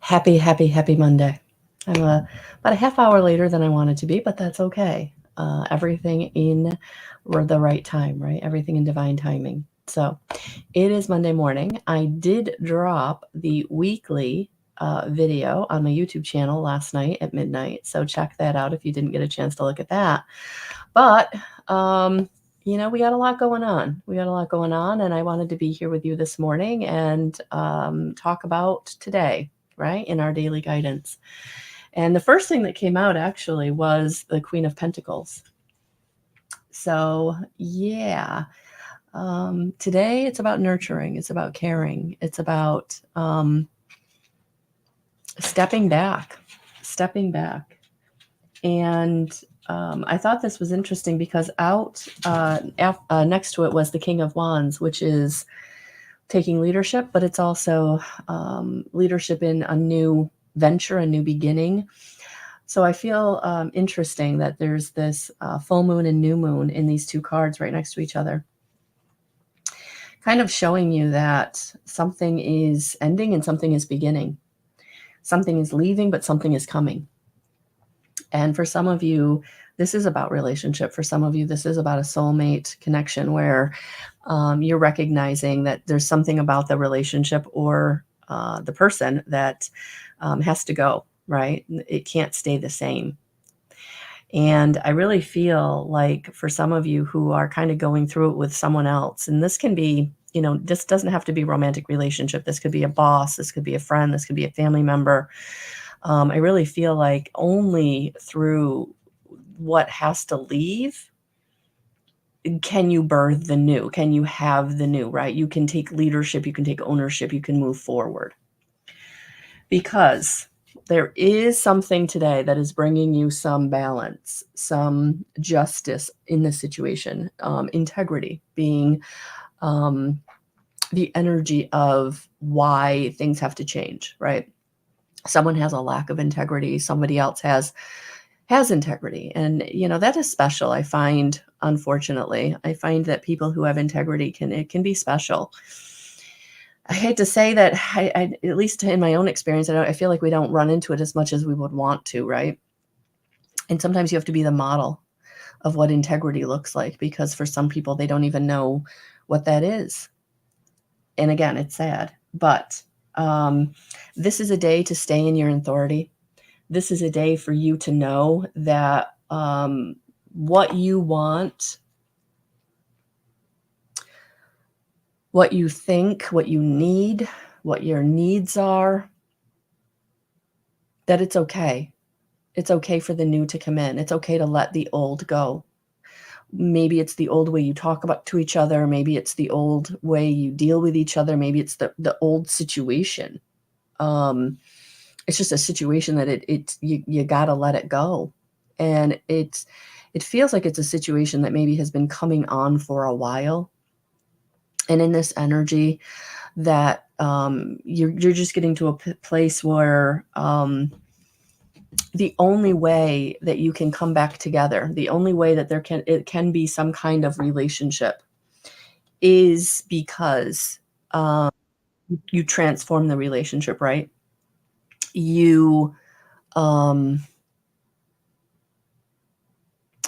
Happy Monday. I'm about a half hour later than I wanted to be, but that's okay. Everything in the right time, right? Everything in divine timing. So it is Monday morning. I did drop the weekly video on my YouTube channel last night at midnight. So check that out if you didn't get a chance to look at that. But, we got a lot going on. We got a lot going on, and I wanted to be here with you this morning and talk about today, right, in our daily guidance. And the first thing that came out actually was the Queen of Pentacles. So, yeah, today it's about nurturing, it's about caring, it's about stepping back, stepping back. And I thought this was interesting because next to it was the King of Wands, which is taking leadership, but it's also leadership in a new venture, a new beginning. So I feel interesting that there's this full moon and new moon in these two cards right next to each other, kind of showing you that something is ending and something is beginning. Something is leaving, but something is coming. And for some of you, this is about relationship. For some of you, this is about a soulmate connection where you're recognizing that there's something about the relationship or the person that has to go, right? It can't stay the same. And I really feel like for some of you who are kind of going through it with someone else, and this can be, this doesn't have to be a romantic relationship. This could be a boss. This could be a friend. This could be a family member. I really feel like only through what has to leave can you birth the new, can you have the new, right? You can take leadership, you can take ownership, you can move forward. Because there is something today that is bringing you some balance, some justice in the situation, integrity being the energy of why things have to change, right? Someone has a lack of integrity, somebody else has integrity, and that is special. I find, unfortunately, that people who have integrity can be special. I hate to say that, I at least in my own experience, I feel like we don't run into it as much as we would want to, right? And sometimes you have to be the model of what integrity looks like, because for some people they don't even know what that is. And again, it's sad, but this is a day to stay in your authority. This is a day for you to know that what you want, what you think, what you need, what your needs are, that it's okay. It's okay for the new to come in. It's okay to let the old go. Maybe it's the old way you talk about to each other. Maybe it's the old way you deal with each other. Maybe it's the old situation. It's just a situation that you gotta let it go. And it feels like it's a situation that maybe has been coming on for a while. And in this energy that you're just getting to a place where the only way that you can come back together, the only way that it can be some kind of relationship is because you transform the relationship, right? You um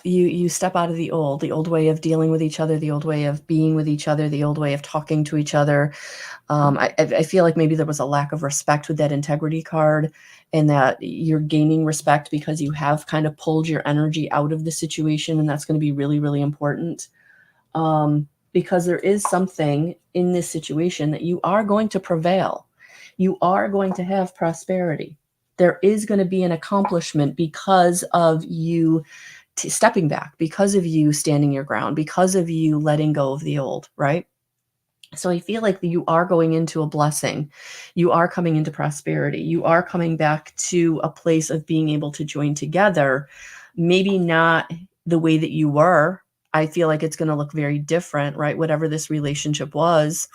you step out of the old way of dealing with each other, the old way of being with each other, the old way of talking to each other. I feel like maybe there was a lack of respect with that integrity card, and that you're gaining respect because you have kind of pulled your energy out of the situation, and that's going to be really, really important. Because there is something in this situation that you are going to prevail. You are going to have prosperity. There is going to be an accomplishment because of you stepping back, because of you standing your ground, because of you letting go of the old, right? So I feel like you are going into a blessing. You are coming into prosperity. You are coming back to a place of being able to join together. Maybe not the way that you were. I feel like it's going to look very different, right? Whatever this relationship was,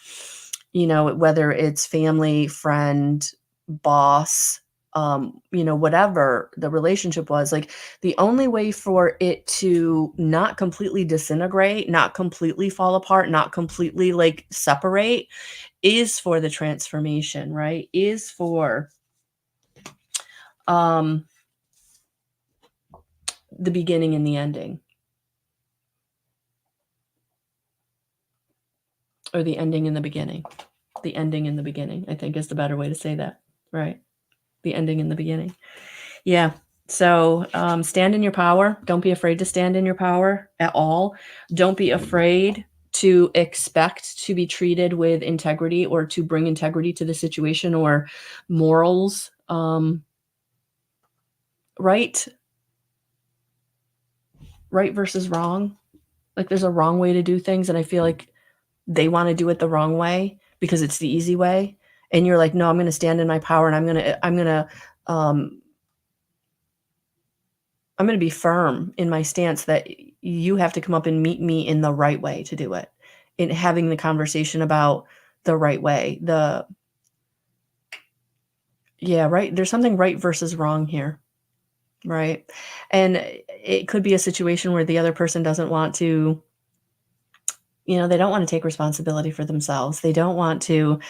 whether it's family, friend, boss, whatever the relationship was, like the only way for it to not completely disintegrate, not completely fall apart, not completely like separate is for the transformation, right? Is for the beginning and the ending. Or the ending and the beginning. The ending and the beginning, I think, is the better way to say that, right? The ending and the beginning. Yeah. So stand in your power. Don't be afraid to stand in your power at all. Don't be afraid to expect to be treated with integrity or to bring integrity to the situation or morals. Right versus wrong. Like there's a wrong way to do things, and I feel like they want to do it the wrong way because it's the easy way. And you're like, no, I'm going to stand in my power, and I'm going to be firm in my stance that you have to come up and meet me in the right way to do it. In having the conversation about the right way, right. There's something right versus wrong here. Right. And it could be a situation where the other person doesn't want to, they don't want to take responsibility for themselves. They don't want to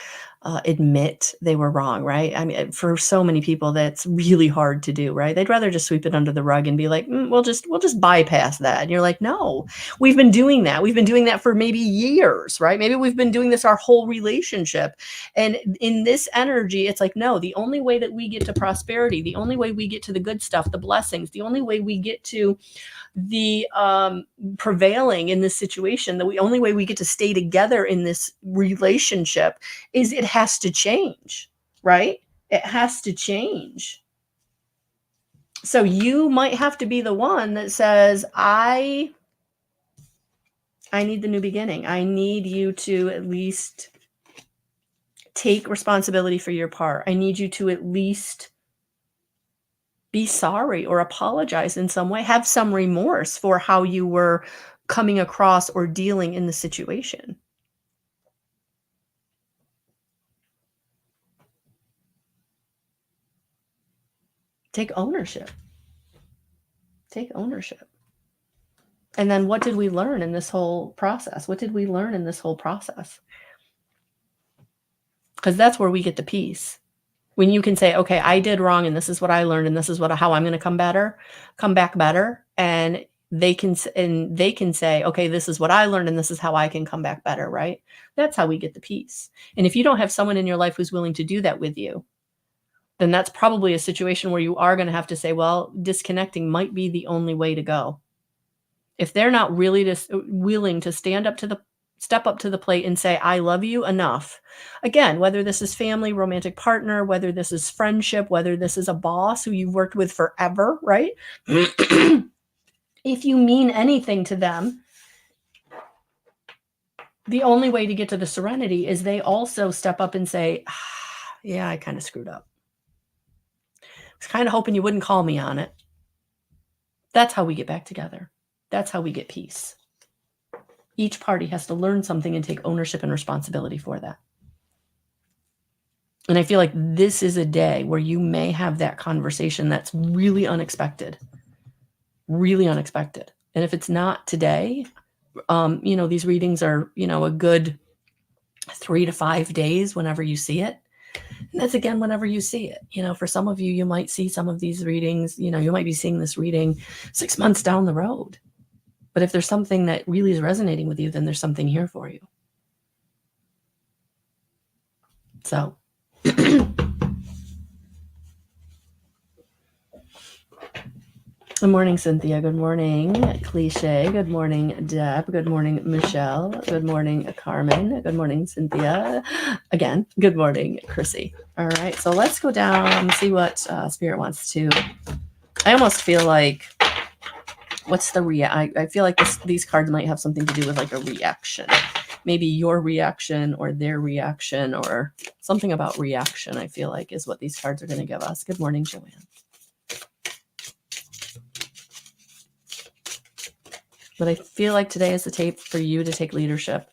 admit they were wrong, right? I mean, for so many people, that's really hard to do, right? They'd rather just sweep it under the rug and be like, we'll just bypass that. And you're like, no, we've been doing that. We've been doing that for maybe years, right? Maybe we've been doing this our whole relationship. And in this energy, it's like, no, the only way that we get to prosperity, the only way we get to the good stuff, the blessings, the only way we get to the prevailing in this situation, the only way we get to stay together in this relationship is it has to change, right? It has to change. So you might have to be the one that says, I need the new beginning. I need you to at least take responsibility for your part. I need you to at least be sorry or apologize in some way, have some remorse for how you were coming across or dealing in the situation. Take ownership. Take ownership. And then what did we learn in this whole process? What did we learn in this whole process? Because that's where we get the peace. When you can say, okay, I did wrong, and this is what I learned, and this is how I'm going to come back better. And they can say, okay, this is what I learned, and this is how I can come back better, right? That's how we get the peace. And if you don't have someone in your life who's willing to do that with you, then that's probably a situation where you are going to have to say, well, disconnecting might be the only way to go. If they're not really just willing to step up to the plate and say, I love you enough. Again, whether this is family, romantic partner, whether this is friendship, whether this is a boss who you've worked with forever, right? If you mean anything to them, the only way to get to the serenity is they also step up and say, yeah, I kind of screwed up. I was kind of hoping you wouldn't call me on it. That's how we get back together. That's how we get peace. Each party has to learn something and take ownership and responsibility for that. And I feel like this is a day where you may have that conversation that's really unexpected. Really unexpected. And if it's not today, these readings are, a good 3 to 5 days whenever you see it. And that's again, whenever you see it. For some of you, you might see some of these readings, you might be seeing this reading 6 months down the road. But if there's something that really is resonating with you, then there's something here for you. So. Good morning, Cynthia. Good morning, Cliche. Good morning, Deb. Good morning, Michelle. Good morning, Carmen. Good morning, Cynthia. Again, good morning, Chrissy. All right, so let's go down and see what Spirit wants to. I almost feel like, what's the I feel like these cards might have something to do with like a reaction. Maybe your reaction or their reaction or something about reaction, I feel like, is what these cards are going to give us. Good morning, Joanne. But I feel like today is the tape for you to take leadership,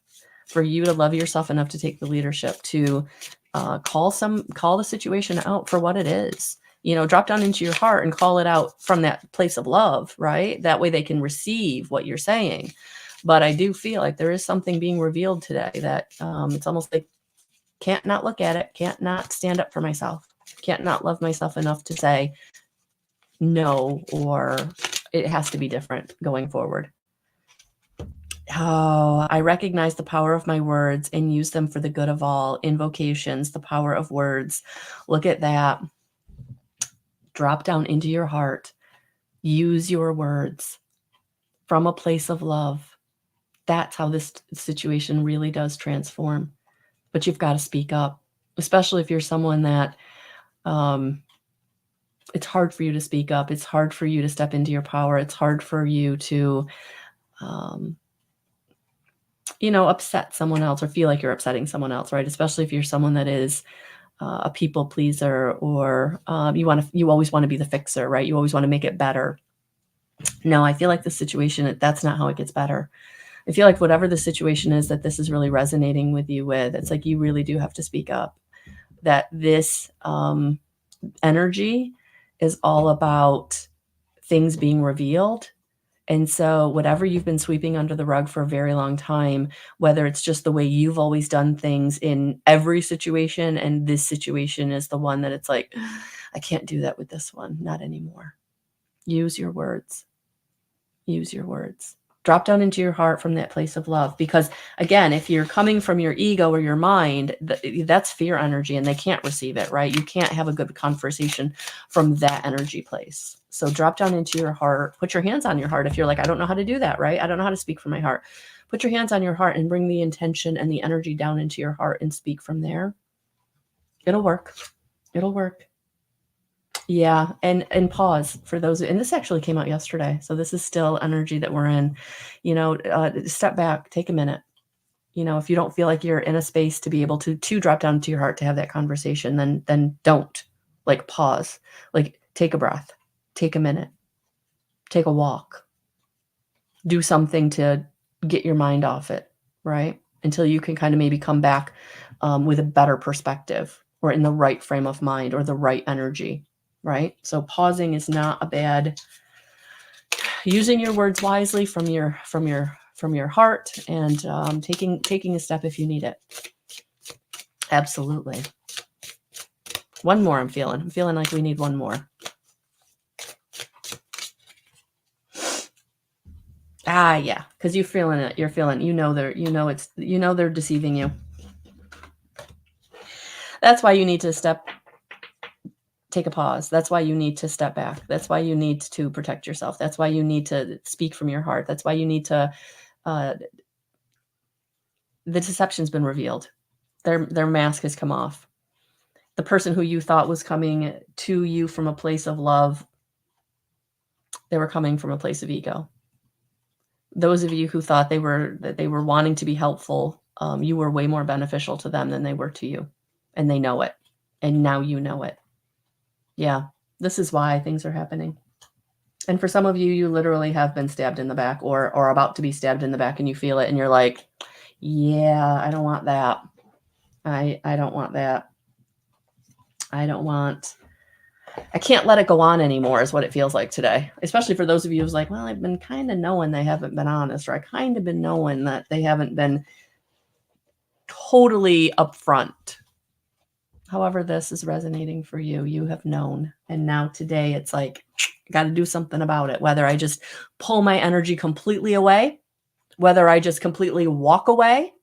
for you to love yourself enough to take the leadership, to call the situation out for what it is. Drop down into your heart and call it out from that place of love, right? That way they can receive what you're saying. But I do feel like there is something being revealed today that it's almost like can't not look at it, can't not stand up for myself, can't not love myself enough to say, no, or it has to be different going forward. Oh, I recognize the power of my words and use them for the good of all. Invocations, the power of words. Look at that. Drop down into your heart. Use your words from a place of love. That's how this situation really does transform. But you've got to speak up, especially if you're someone that it's hard for you to speak up. It's hard for you to step into your power. It's hard for you to, upset someone else or feel like you're upsetting someone else, right? Especially if you're someone that is a people pleaser, or you always want to be the fixer, right? You always want to make it better. No, I feel like the situation, that's not how it gets better. I feel like whatever the situation is that this is really resonating with you with, it's like you really do have to speak up. That this energy is all about things being revealed. And so whatever you've been sweeping under the rug for a very long time, whether it's just the way you've always done things in every situation, and this situation is the one that it's like, I can't do that with this one, not anymore. Use your words. Use your words. Drop down into your heart from that place of love. Because again, if you're coming from your ego or your mind, that's fear energy, and they can't receive it, right? You can't have a good conversation from that energy place. So drop down into your heart, put your hands on your heart. If you're like, I don't know how to do that, right? I don't know how to speak from my heart. Put your hands on your heart and bring the intention and the energy down into your heart and speak from there. It'll work. It'll work. Yeah. And pause for those. And this actually came out yesterday. So this is still energy that we're in, step back, take a minute. If you don't feel like you're in a space to be able to drop down to your heart to have that conversation, then don't. Like, pause, like, take a breath, take a minute, take a walk, do something to get your mind off it, right? Until you can kind of maybe come back with a better perspective, or in the right frame of mind, or the right energy. Right? So pausing is not a bad, using your words wisely from your heart, and taking a step if you need it. Absolutely. One more I'm feeling like we need one more. Yeah, because you're feeling it. You're feeling, they're deceiving you. That's why you need to take a pause. That's why you need to step back. That's why you need to protect yourself. That's why you need to speak from your heart. That's why you need to, the deception's been revealed. Their mask has come off. The person who you thought was coming to you from a place of love, they were coming from a place of ego. Those of you who thought they were wanting to be helpful, you were way more beneficial to them than they were to you. And they know it. And now you know it. Yeah, this is why things are happening. And for some of you, you literally have been stabbed in the back, or about to be stabbed in the back, and you feel it, and you're like, yeah, I don't want that. I don't want that. I can't let it go on anymore, is what it feels like today. Especially for those of you who's like, well, I've been kind of knowing they haven't been honest, or I kind of been knowing that they haven't been totally upfront. However this is resonating for you, you have known. And now today it's like, I got to do something about it. Whether I just pull my energy completely away, whether I just completely walk away,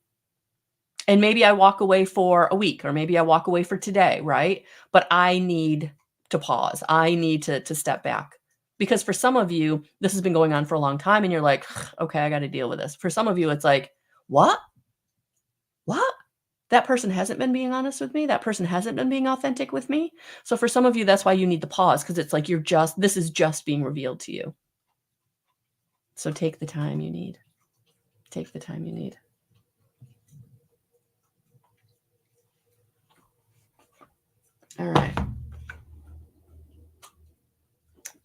and maybe I walk away for a week, or maybe I walk away for today, right? But I need to pause. I need to step back. Because for some of you, this has been going on for a long time, and you're like, okay, I got to deal with this. For some of you, it's like, what? That person hasn't been being honest with me. That person hasn't been being authentic with me. So for some of you, that's why you need the pause, because it's like this is just being revealed to you. So take the time you need. Take the time you need. All right.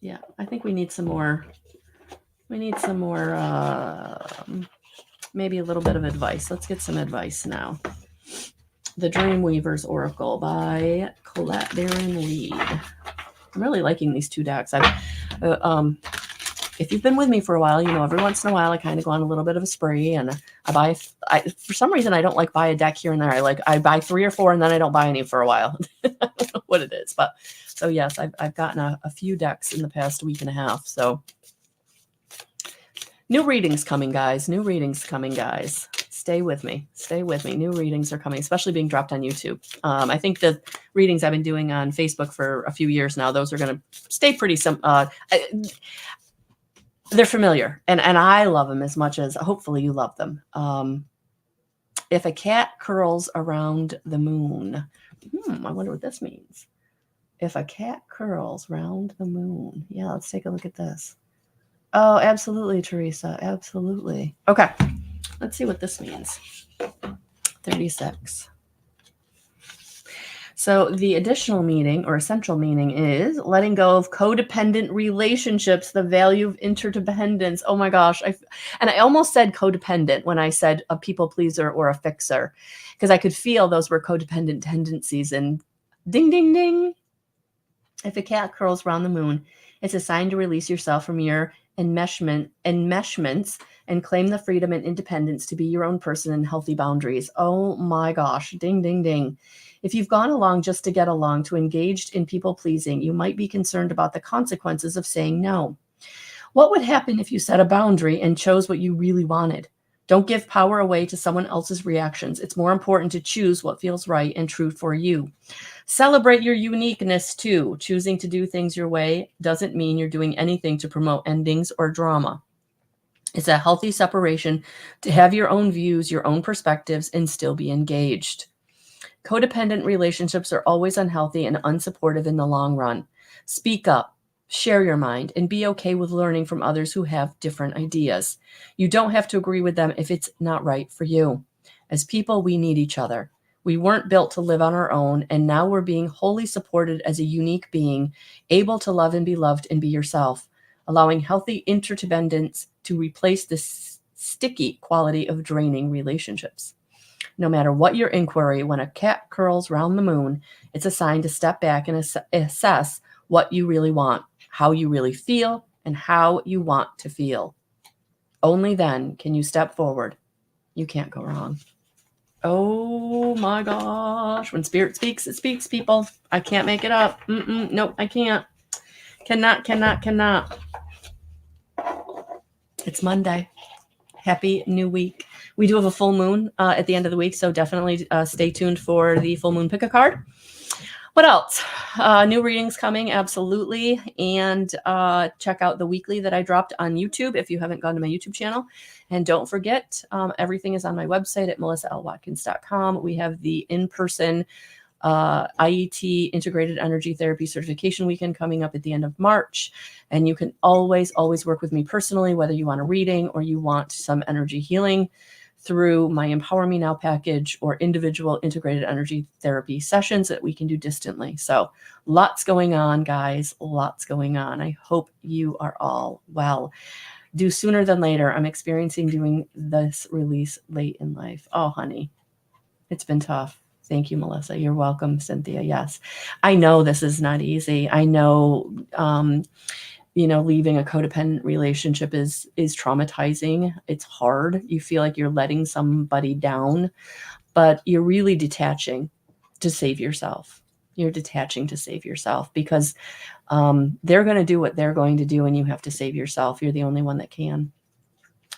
Yeah, I think we need some more. Maybe a little bit of advice. Let's get some advice now. The Dreamweaver's Oracle by Colette Baron Reed. I'm really liking these two decks. If you've been with me for a while, every once in a while I kind of go on a little bit of a spree, and for some reason I don't like buy a deck here and there. I buy 3 or 4 and then I don't buy any for a while. I don't know what it is. But so yes, I've gotten a few decks in the past week and a half. So new readings coming, guys. New readings coming, guys. Stay with me. Stay with me. New readings are coming, especially being dropped on YouTube. I think the readings I've been doing on Facebook for a few years now, those are going to stay pretty they're familiar, and I love them as much as hopefully you love them. If a cat curls around the moon. I wonder what this means. If a cat curls around the moon. Yeah, let's take a look at this. Oh, absolutely, Teresa. Absolutely. Okay. Let's see what this means. 36. So the additional meaning or essential meaning is letting go of codependent relationships, the value of interdependence. Oh my gosh. I almost said codependent when I said a people pleaser or a fixer, because I could feel those were codependent tendencies. And ding, ding, ding. If a cat curls around the moon, it's a sign to release yourself from your enmeshments and claim the freedom and independence to be your own person and healthy boundaries. Oh my gosh. Ding, ding, ding. If you've gone along just to get along, to engaged in people pleasing, you might be concerned about the consequences of saying no. What would happen if you set a boundary and chose what you really wanted? Don't give power away to someone else's reactions. It's more important to choose what feels right and true for you. Celebrate your uniqueness too. Choosing to do things your way doesn't mean you're doing anything to promote endings or drama. It's a healthy separation to have your own views, your own perspectives, and still be engaged. Codependent relationships are always unhealthy and unsupportive in the long run. Speak up, share your mind, and be okay with learning from others who have different ideas. You don't have to agree with them if it's not right for you. As people, we need each other. We weren't built to live on our own, and now we're being wholly supported as a unique being, able to love and be loved and be yourself, allowing healthy interdependence to replace the sticky quality of draining relationships. No matter what your inquiry, when a cat curls round the moon, it's a sign to step back and assess what you really want, how you really feel, and how you want to feel. Only then can you step forward. You can't go wrong. Oh my gosh. When spirit speaks, it speaks, people. I can't make it up. Nope, I can't. Cannot. It's Monday. Happy new week. We do have a full moon at the end of the week, so definitely stay tuned for the full moon pick a card. What else? New readings coming, absolutely. And check out the weekly that I dropped on YouTube if you haven't gone to my YouTube channel. And don't forget, everything is on my website at melissaalwatkins.com. We have the in-person IET Integrated Energy Therapy Certification Weekend coming up at the end of March. And you can always work with me personally, whether you want a reading or you want some energy healing through my Empower Me Now package or individual integrated energy therapy sessions that we can do distantly. So lots going on, guys, lots going on. I hope you are all well. Do sooner than later. I'm experiencing doing this release late in life. Oh, honey, it's been tough. Thank you, Melissa. You're welcome, Cynthia. Yes, I know this is not easy. I know, leaving a codependent relationship is traumatizing. It's hard. You feel like you're letting somebody down, but you're really detaching to save yourself. You're detaching to save yourself because they're going to do what they're going to do and you have to save yourself. You're the only one that can.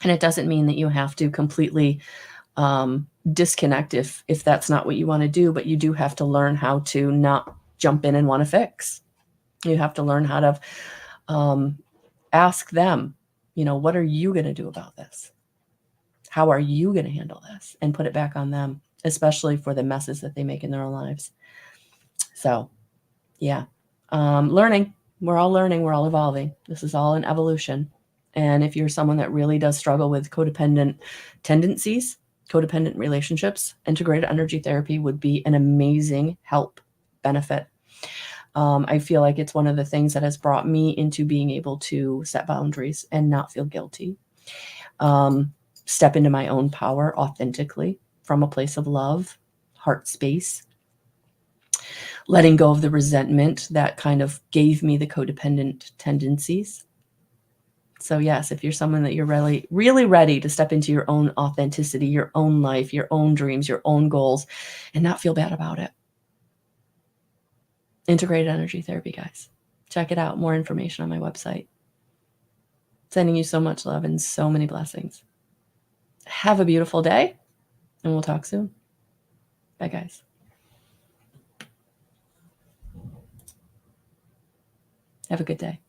And it doesn't mean that you have to completely disconnect if that's not what you want to do, but you do have to learn how to not jump in and want to fix. You have to learn how to ask them, what are you going to do about this? How are you going to handle this? And put it back on them, especially for the messes that they make in their own lives. So, yeah, learning. We're all learning. We're all evolving. This is all an evolution. And if you're someone that really does struggle with codependent tendencies, codependent relationships, integrated energy therapy would be an amazing help, benefit. I feel like it's one of the things that has brought me into being able to set boundaries and not feel guilty. Step into my own power authentically from a place of love, heart space, letting go of the resentment that kind of gave me the codependent tendencies. So yes, if you're someone that you're really, really ready to step into your own authenticity, your own life, your own dreams, your own goals, and not feel bad about it. Integrated energy therapy, guys. Check it out. More information on my website. Sending you so much love and so many blessings. Have a beautiful day, and we'll talk soon. Bye, guys. Have a good day.